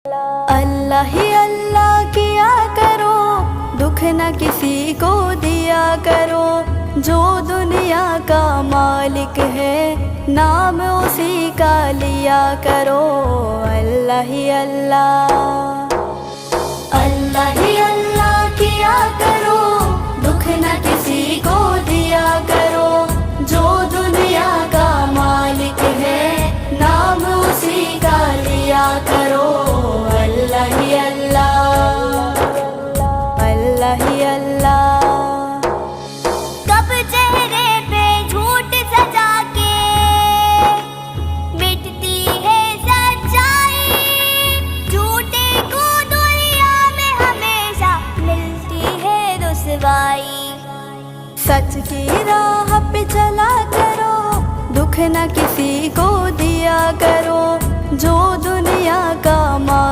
اللہ ہی اللہ کیا کرو، دکھ نہ کسی کو دیا کرو، جو دنیا کا مالک ہے نام اسی کا لیا کرو۔ اللہ ہی اللہ، اللہ ہی اللہ کیا کرو، دکھ نہ کسی کو دیا کرو، جو دنیا کا مالک ہے نام اسی کا لیا کرو۔ اللہ ہی اللہ، اللہ ہی اللہ۔ کب چہرے پہ جھوٹ سجا کے مٹتی ہے سچائی، جھوٹے کو دنیا میں ہمیشہ ملتی ہے رسوائی۔ سچ کی راہ پہ چلا کرو، دکھ نہ کسی کو دیا کرو، جو دنیا کا مالک